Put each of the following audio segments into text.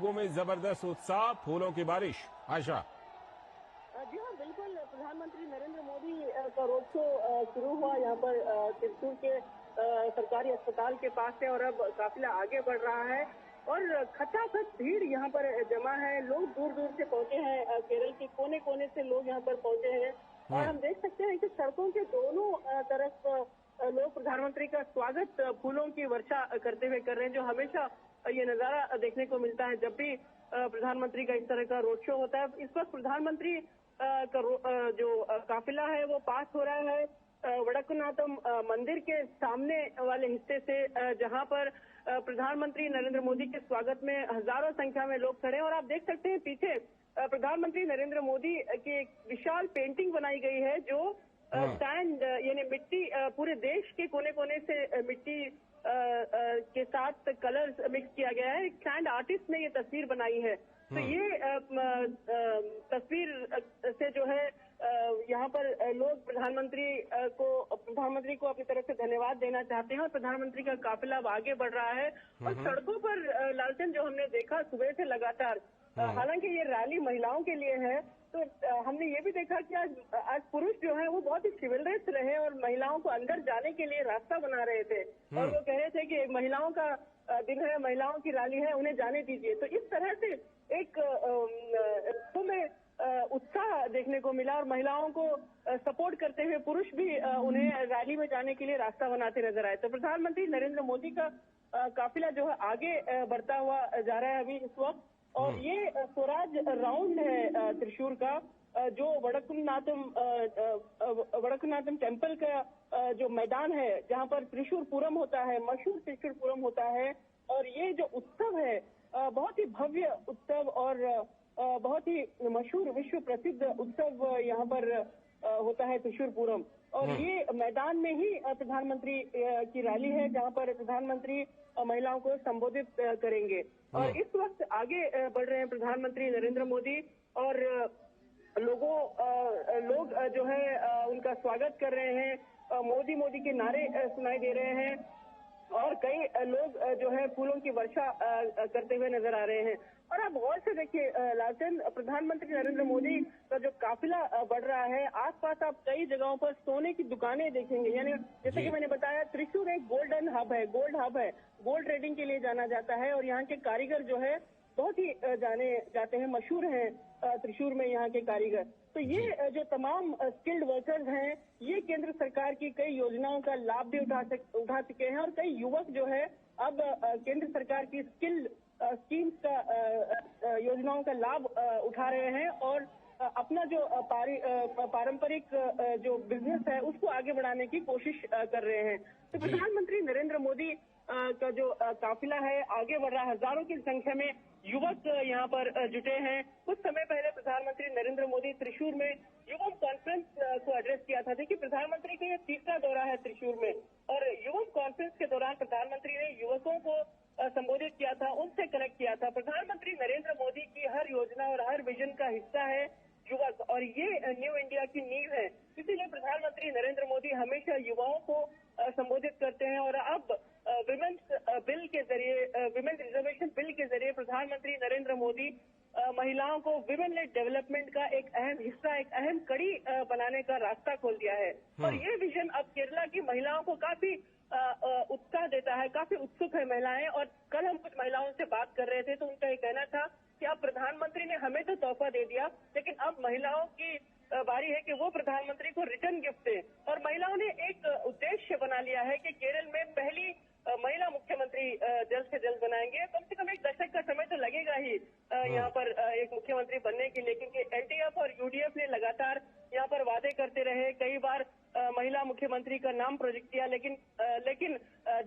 लोगों में जबरदस्त उत्साह, फूलों की बारिश। आशा। जी हाँ, बिल्कुल। प्रधानमंत्री नरेंद्र मोदी का रोड शो शुरू हुआ यहाँ पर त्रिशूर के सरकारी अस्पताल के पास से, और अब काफिला आगे बढ़ रहा है और खचाखच भीड़ यहाँ पर जमा है। लोग दूर दूर से पहुंचे हैं, केरल के कोने कोने से लोग यहाँ पर पहुंचे हैं और हम देख सकते हैं कि सड़कों के दोनों तरफ लोग प्रधानमंत्री का स्वागत फूलों की वर्षा करते हुए कर रहे हैं, जो हमेशा ये नजारा देखने को मिलता है जब भी प्रधानमंत्री का इस तरह का रोड शो होता है। इस वक्त प्रधानमंत्री का जो काफिला है वो पास हो रहा है वडक्कुनाथम मंदिर के सामने वाले हिस्से से, जहां पर प्रधानमंत्री नरेंद्र मोदी के स्वागत में हजारों संख्या में लोग खड़े हैं। और आप देख सकते हैं पीछे प्रधानमंत्री नरेंद्र मोदी की एक विशाल पेंटिंग बनाई गई है, जो सैंड यानी मिट्टी, पूरे देश के कोने कोने से मिट्टी के साथ कलर्स मिक्स किया गया है। एक सैंड आर्टिस्ट ने ये तस्वीर बनाई है। तो ये तस्वीर से जो है यहाँ पर लोग प्रधानमंत्री को अपनी तरफ से धन्यवाद देना चाहते हैं और प्रधानमंत्री का काफिला अब आगे बढ़ रहा है। और सड़कों पर लालचंद जो हमने देखा सुबह से लगातार, हालांकि ये रैली महिलाओं के लिए है, तो हमने ये भी देखा कि आज पुरुष जो है वो बहुत ही सिविलरेस रहे और महिलाओं को अंदर जाने के लिए रास्ता बना रहे थे और वो कह रहे थे कि महिलाओं का दिन है, महिलाओं की रैली है, उन्हें जाने दीजिए। तो इस तरह से एक में उत्साह देखने को मिला और महिलाओं को सपोर्ट करते हुए पुरुष भी उन्हें रैली में जाने के लिए रास्ता बनाते नजर आए। तो प्रधानमंत्री नरेंद्र मोदी का काफिला जो है आगे बढ़ता हुआ जा रहा है अभी इस वक्त, और ये स्वराज राउंड है त्रिशूर का, जो वडक्कुनाथम टेम्पल का जो मैदान है जहां पर त्रिशूरपुरम होता है, मशहूर त्रिशूरपुरम होता है। और ये जो उत्सव है बहुत ही भव्य उत्सव और बहुत ही मशहूर विश्व प्रसिद्ध उत्सव यहाँ पर होता है त्रिशूरपुरम। और ये मैदान में ही प्रधानमंत्री की रैली है जहाँ पर प्रधानमंत्री महिलाओं को संबोधित करेंगे। और इस वक्त आगे बढ़ रहे हैं प्रधानमंत्री नरेंद्र मोदी और लोग जो है उनका स्वागत कर रहे हैं। मोदी मोदी के नारे सुनाई दे रहे हैं और कई लोग जो है फूलों की वर्षा करते हुए नजर आ रहे हैं। और आप गौर से देखिए लालचंद, प्रधानमंत्री नरेंद्र मोदी का जो काफिला बढ़ रहा है, आसपास आप कई जगहों पर सोने की दुकानें देखेंगे। यानी जैसे कि मैंने बताया, त्रिशूर एक गोल्ड हब है, गोल्ड ट्रेडिंग के लिए जाना जाता है और यहाँ के कारीगर जो है बहुत ही जाने जाते हैं, मशहूर हैं त्रिशूर में यहाँ के कारीगर। तो ये जो तमाम स्किल्ड वर्कर्स हैं, ये केंद्र सरकार की कई योजनाओं का लाभ भी उठा चुके हैं और कई युवक जो है अब केंद्र सरकार की स्किल्ड स्कीम्स का योजनाओं का लाभ उठा रहे हैं और अपना जो पारंपरिक जो बिजनेस है उसको आगे बढ़ाने की कोशिश कर रहे हैं। तो प्रधानमंत्री नरेंद्र मोदी का जो काफिला है आगे बढ़ रहा है, हजारों की संख्या में युवक यहाँ पर जुटे हैं। कुछ समय पहले प्रधानमंत्री नरेंद्र मोदी त्रिशूर में युवक कॉन्फ्रेंस को एड्रेस किया था। देखिए, प्रधानमंत्री का ये तीसरा दौरा है त्रिशूर में और युवक कॉन्फ्रेंस के दौरान प्रधानमंत्री ने युवकों को संबोधित किया था, उनसे कनेक्ट किया था। प्रधानमंत्री नरेंद्र मोदी की हर योजना और हर विजन का हिस्सा है युवक, और ये न्यू इंडिया की नींव है। इसीलिए प्रधानमंत्री नरेंद्र मोदी हमेशा युवाओं को संबोधित करते हैं और अब विमेन्स बिल के जरिए, विमेन रिजर्वेशन बिल के जरिए प्रधानमंत्री नरेंद्र मोदी महिलाओं को विमेन लेड डेवलपमेंट का एक अहम हिस्सा, एक अहम कड़ी बनाने का रास्ता खोल दिया है। और ये विजन अब केरला की महिलाओं को काफी उत्साह देता है, काफी उत्सुक है महिलाएं। और कल हम कुछ महिलाओं से बात कर रहे थे तो उनका ये कहना था कि अब प्रधानमंत्री ने हमें तो तोहफा दे दिया, लेकिन अब महिलाओं की बारी है कि वो प्रधानमंत्री को रिटर्न गिफ्ट दें। और महिलाओं ने एक उद्देश्य बना लिया है कि केरल में पहली महिला मुख्यमंत्री जल्द से जल्द बनाएंगे। कम से कम एक दशक का समय तो लगेगा ही यहाँ पर एक मुख्यमंत्री बनने के लिए, क्योंकि एलडीएफ और यूडीएफ ने लगातार यहाँ पर वादे करते रहे, कई बार महिला मुख्यमंत्री का नाम प्रोजेक्ट किया, लेकिन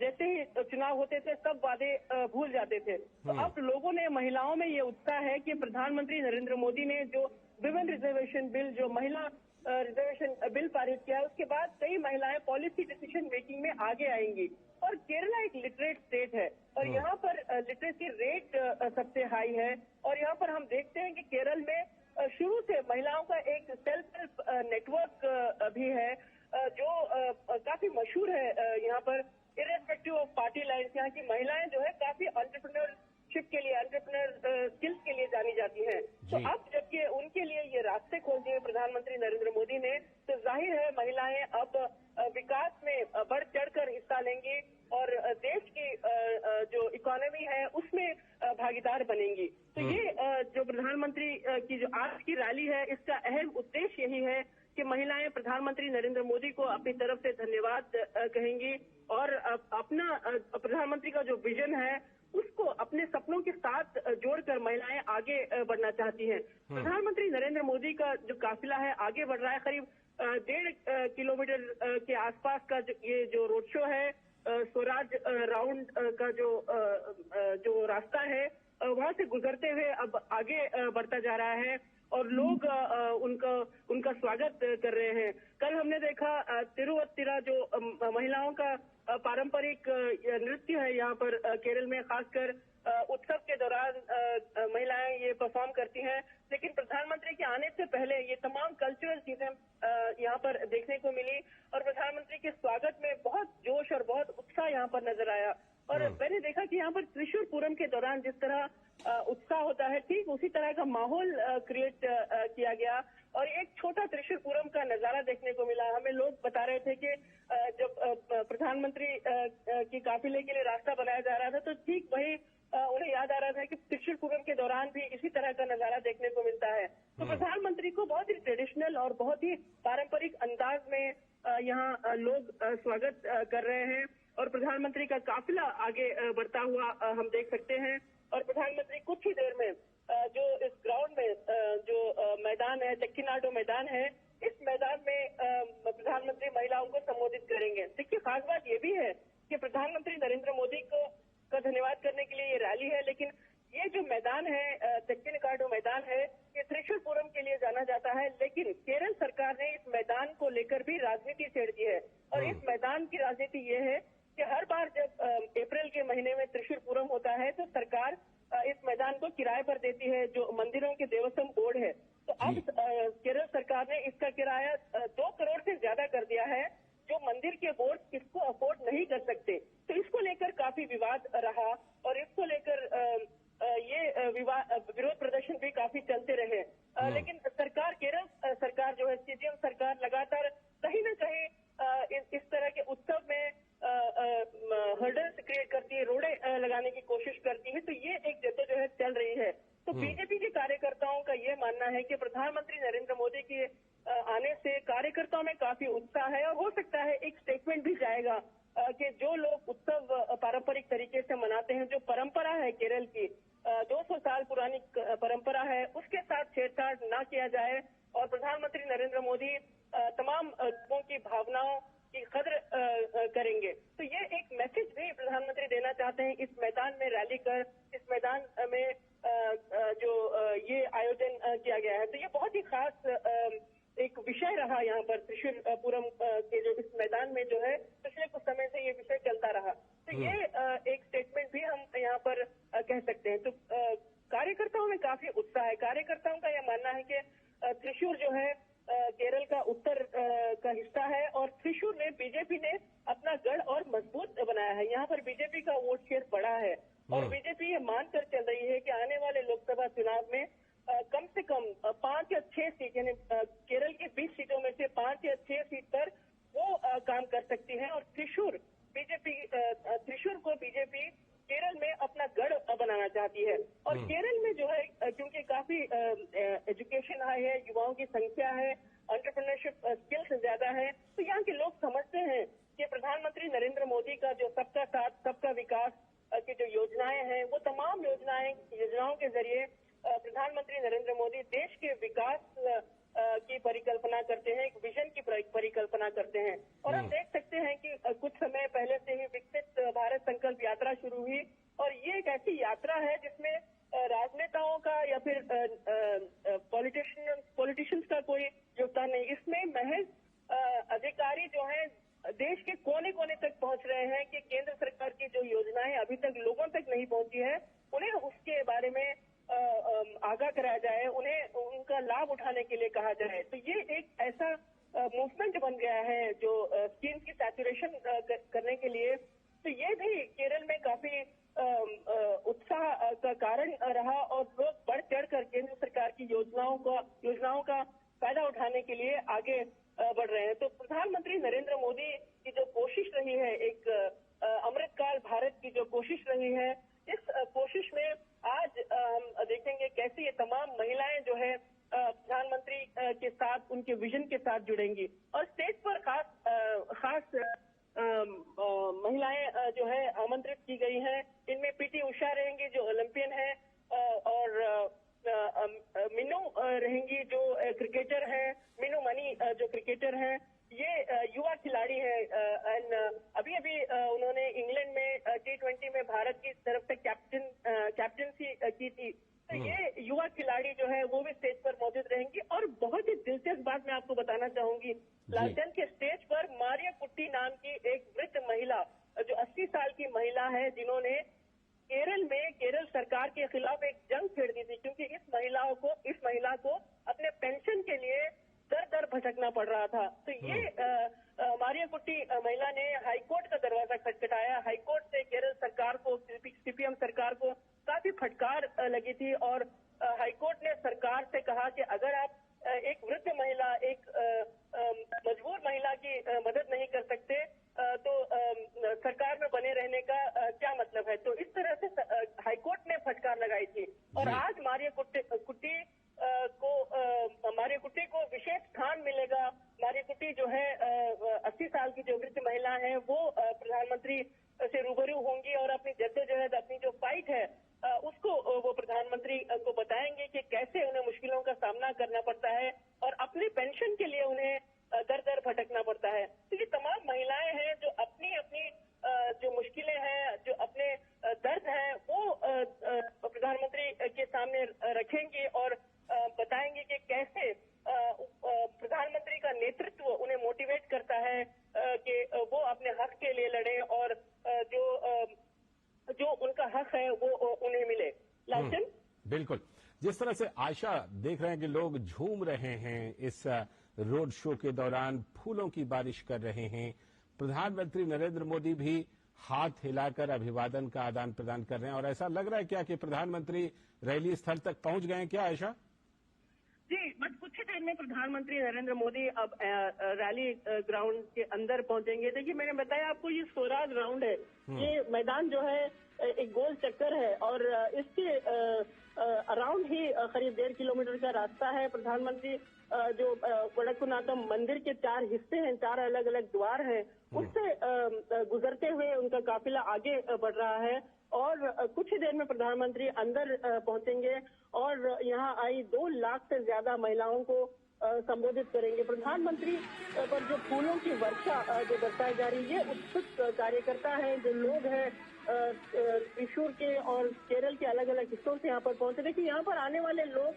जैसे ही चुनाव होते थे सब वादे भूल जाते थे। तो अब लोगों ने, महिलाओं में ये उत्साह है कि प्रधानमंत्री नरेंद्र मोदी ने जो विमेन रिजर्वेशन बिल, जो महिला रिजर्वेशन बिल पारित किया है, उसके बाद कई महिलाएं पॉलिसी डिसीजन मेकिंग में आगे आएंगी। और केरला एक लिटरेट स्टेट है और यहाँ पर लिटरेसी रेट सबसे हाई है। और यहाँ पर हम देखते हैं कि केरल में शुरू से महिलाओं का एक सेल्फ हेल्प नेटवर्क भी है जो काफी मशहूर है यहाँ पर, इर्रेस्पेक्टिव ऑफ पार्टी लाइन्स। यहाँ की महिलाएं जो है काफी एंटरप्रेन्योरशिप के लिए, एंटरप्रेन्योर प्रधानमंत्री नरेंद्र मोदी ने, तो जाहिर है महिलाएं अब विकास में बढ़ चढ़कर हिस्सा लेंगी और देश की जो इकोनॉमी है उसमें भागीदार बनेंगी। तो ये जो प्रधानमंत्री की जो आज की रैली है, इसका अहम उद्देश्य यही है कि महिलाएं प्रधानमंत्री नरेंद्र मोदी को अपनी तरफ से धन्यवाद कहेंगी और अपना प्रधानमंत्री का जो विजन है उसको अपने सपनों के साथ जोड़कर महिलाएं आगे बढ़ना चाहती हैं। प्रधानमंत्री नरेंद्र मोदी का जो काफिला है आगे बढ़ रहा है। करीब 1.5 किलोमीटर के आसपास का ये जो रोड शो है, स्वराज राउंड का जो रास्ता है वहां से गुजरते हुए अब आगे बढ़ता जा रहा है और लोग उनका स्वागत कर रहे हैं। कल हमने देखा तिरुवत्तिरा जो महिलाओं का पारंपरिक नृत्य है यहाँ पर केरल में, खासकर उत्सव के दौरान महिलाएं ये परफॉर्म करती हैं। लेकिन प्रधानमंत्री के आने से पहले ये तमाम कल्चरल चीजें यहाँ पर देखने को मिली और प्रधानमंत्री के स्वागत में बहुत जोश और बहुत उत्साह यहाँ पर नजर आया। और मैंने देखा कि यहाँ पर त्रिशूर पूरम के दौरान जिस तरह उत्साह होता है, ठीक उसी तरह का माहौल क्रिएट किया गया और एक छोटा त्रिशूर पूरम का नजारा देखने को मिला। हमें लोग बता रहे थे कि जब प्रधानमंत्री की काफिले के लिए रास्ता बनाया जा रहा था तो ठीक वही उन्हें याद आ रहा था कि त्रिशूर पूरम के दौरान भी इसी तरह का नजारा देखने को मिलता है। तो प्रधानमंत्री को बहुत ही ट्रेडिशनल और बहुत ही पारंपरिक अंदाज में यहाँ लोग स्वागत कर रहे हैं और प्रधानमंत्री का काफिला आगे बढ़ता हुआ हम देख सकते हैं। और प्रधानमंत्री कुछ ही देर में जो इस ग्राउंड में जो मैदान है, चक्कीनाडो मैदान है, इस मैदान में प्रधानमंत्री महिलाओं को संबोधित करेंगे। देखिए, खास बात ये भी है कि प्रधानमंत्री नरेंद्र मोदी का धन्यवाद करने के लिए ये रैली है, लेकिन ये जो मैदान है, चक्कीनाडो मैदान है, ये त्रिशूर पूरम के लिए जाना जाता है। लेकिन केरल सरकार ने इस मैदान को लेकर भी राजनीति छेड़ दी है और इस मैदान की राजनीति ये है कि हर बार जब अप्रैल के महीने में त्रिशूर पूरम होता है तो सरकार इस मैदान को किराए पर देती है, जो मंदिरों के देवस्थान बोर्ड है। तो अब केरल सरकार ने इसका किराया 2 करोड़ से ज्यादा कर दिया है, जो मंदिर के बोर्ड इसको अफोर्ड नहीं कर सकते। तो इसको लेकर काफी विवाद रहा और इसको लेकर ये विरोध प्रदर्शन भी काफी चलते रहे। लेकिन सरकार, केरल सरकार जो है, सीएम सरकार लगातार कहीं न कहीं इस तरह के उत्सव में हर्डल्स क्रिएट करती है, रोड़े लगाने की कोशिश करती है। तो ये एक जद्दोजहद चल रही है। तो बीजेपी के कार्यकर्ताओं का ये मानना है कि प्रधानमंत्री नरेंद्र मोदी के आने से कार्यकर्ताओं में काफी उत्साह है और हो सकता है एक स्टेटमेंट भी जाएगा कि जो लोग उत्सव पारंपरिक तरीके से मनाते हैं, जो परंपरा है केरल की 200 साल पुरानी परंपरा है, उसके साथ छेड़छाड़ ना किया जाए और प्रधानमंत्री नरेंद्र मोदी तमाम लोगों की भावनाओं की कद्र करेंगे। तो ये एक मैसेज भी प्रधानमंत्री देना चाहते हैं इस मैदान में रैली कर, इस मैदान में जो ये आयोजन किया गया है। तो ये बहुत ही खास एक विषय रहा यहाँ पर त्रिशूर पूरम के जो इस मैदान में जो है पिछले कुछ समय से ये विषय चलता रहा। तो ये एक स्टेटमेंट भी हम यहाँ पर कह सकते हैं। तो कार्यकर्ताओं में काफी उत्साह है। कार्यकर्ताओं का यह मानना है कि त्रिशूर जो है केरल का उत्तर का हिस्सा है और त्रिशूर में बीजेपी ने अपना गढ़ और मजबूत बनाया है। यहाँ पर बीजेपी का वोट शेयर बढ़ा है और बीजेपी ये मानकर चल रही है कि आने वाले लोकसभा चुनाव में कम से कम 5 या 6 सीट, यानी केरल की 20 सीटों में से 5 या 6 सीट पर वो काम कर सकती है और त्रिशूर को बीजेपी केरल में अपना गढ़ बनाना चाहती है। और केरल में जो है, क्योंकि काफी एजुकेशन हाई है, युवाओं की संख्या है, एंटरप्रेन्योरशिप स्किल्स ज्यादा है, तो यहाँ के लोग समझते हैं कि प्रधानमंत्री नरेंद्र मोदी का जो सबका साथ सबका विकास की जो योजनाएं हैं, वो तमाम योजनाओं के जरिए प्रधानमंत्री नरेंद्र मोदी देश के विकास की परिकल्पना करते हैं, एक विजन की परिकल्पना करते हैं। और हम देख सकते हैं कि कुछ समय पहले से ही विकसित भारत संकल्प यात्रा शुरू हुई और ये एक ऐसी यात्रा है जिसमें राजनेताओं का या फिर पॉलिटिशियंस का कोई योगदान नहीं। इसमें महज अधिकारी जो हैं देश के कोने कोने तक पहुंच रहे हैं कि केंद्र सरकार की जो योजनाएं अभी तक लोगों तक नहीं पहुंची है, उन्हें उसके बारे में आगाह कराया जाए, उन्हें उनका लाभ उठाने के लिए कहा जाए। तो ये एक ऐसा मूवमेंट बन गया है जो स्कीम की सैचुरेशन करने के लिए। तो ये भी केरल में काफी उत्साह का कारण रहा और लोग बढ़ चढ़ कर केंद्र सरकार की योजनाओं का फायदा उठाने के लिए आगे बढ़ रहे हैं। तो प्रधानमंत्री नरेंद्र मोदी की जो कोशिश रही है, एक अमृतकाल भारत की जो कोशिश रही है, इस कोशिश में आज हम देखेंगे कैसे ये तमाम महिलाएं जो है प्रधानमंत्री के साथ, उनके विजन के साथ जुड़ेंगी। और स्टेज पर खास महिलाएं जो है आमंत्रित की गई हैं। इनमें पीटी उषा रहेंगी जो ओलंपियन है, और मीनू रहेंगी जो क्रिकेटर है, मीनू मनी जो क्रिकेटर है। ये युवा खिलाड़ी है, एंड अभी उन्होंने इंग्लैंड में T20 में भारत की तरफ से कैप्टनसी की थी। तो ये युवा खिलाड़ी जो है वो भी स्टेज पर मौजूद रहेंगी। और बहुत ही दिलचस्प बात मैं आपको बताना चाहूंगी, लालचंद के स्टेज पर मारिया कुट्टी नाम की एक वृद्ध महिला, जो 80 साल की महिला है, जिन्होंने केरल सरकार के खिलाफ एक जंग छेड़ दी थी, क्योंकि इस महिला को अपने पेंशन के लिए दर दर भटकना पड़ रहा था। तो ये मारिया कुट्टी महिला ने हाईकोर्ट का दरवाजा खटखटाया। हाईकोर्ट से केरल सरकार को, सीपीएम सरकार को काफी फटकार लगी थी, और हाईकोर्ट ने सरकार से कहा कि अगर आप एक वृद्ध महिला, एक मजबूर महिला की मदद नहीं कर सकते, तो सरकार में बने रहने का क्या मतलब है। तो इस तरह से हाईकोर्ट ने फटकार लगाई थी। और आज मारिया कुट्टी को विशेष स्थान मिलेगा। मारिया कुट्टी जो है 80 साल की जो वृद्ध महिला है, वो प्रधानमंत्री से रूबरू होंगी और अपनी जद्दोजहद, अपनी जो फाइट है उसको वो प्रधानमंत्री को बताएंगे कि कैसे उन्हें मुश्किलों का सामना करना पड़ता है और अपनी पेंशन के लिए उन्हें दर दर भटकना पड़ता है। तो ये तमाम महिलाएं हैं जो अपनी जो मुश्किलें हैं, जो अपने दर्द हैं, वो प्रधानमंत्री के सामने रखेंगी और बताएंगे कि कैसे प्रधानमंत्री का नेतृत्व उन्हें मोटिवेट करता है कि वो अपने हक के लिए लड़े और जो उनका हक है वो उन्हें मिले। लालचंद, बिल्कुल। जिस तरह से आयशा देख रहे हैं कि लोग झूम रहे हैं इस रोड शो के दौरान, फूलों की बारिश कर रहे हैं, प्रधानमंत्री नरेंद्र मोदी भी हाथ हिलाकर अभिवादन का आदान प्रदान कर रहे हैं, और ऐसा लग रहा है क्या कि प्रधानमंत्री रैली स्थल तक पहुंच गए हैं क्या आयशा? जी, बस कुछ ही देर में प्रधानमंत्री नरेंद्र मोदी अब रैली ग्राउंड के अंदर पहुंचेंगे। देखिए, मैंने बताया आपको, ये स्वराज ग्राउंड है। ये मैदान जो है एक गोल चक्कर है, और इसके अराउंड ही करीब 1.5 किलोमीटर का रास्ता है। प्रधानमंत्री जो वडक्कुनाथम मंदिर के 4 हिस्से हैं, 4 अलग अलग द्वार हैं, उससे गुजरते हुए उनका काफिला आगे बढ़ रहा है। और कुछ ही देर में प्रधानमंत्री अंदर पहुंचेंगे और यहाँ आई 2 लाख से ज्यादा महिलाओं को संबोधित करेंगे। प्रधानमंत्री पर जो फूलों की वर्षा जो बरसाई जा रही है, उत्सुक कार्यकर्ता है, जो लोग हैं त्रिशूर के और केरल के अलग अलग हिस्सों से यहाँ पर पहुंचे। देखिए, यहाँ पर आने वाले लोग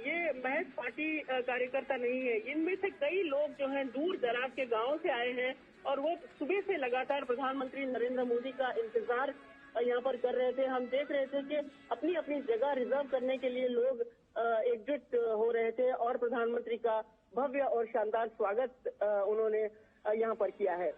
ये महज पार्टी कार्यकर्ता नहीं है, इनमें से कई लोग जो हैं दूर दराज के गांवों से आए हैं, और वो सुबह से लगातार प्रधानमंत्री नरेंद्र मोदी का इंतजार यहाँ पर कर रहे थे। हम देख रहे थे कि अपनी अपनी जगह रिजर्व करने के लिए लोग एकजुट हो रहे थे, और प्रधानमंत्री का भव्य और शानदार स्वागत उन्होंने यहाँ पर किया है।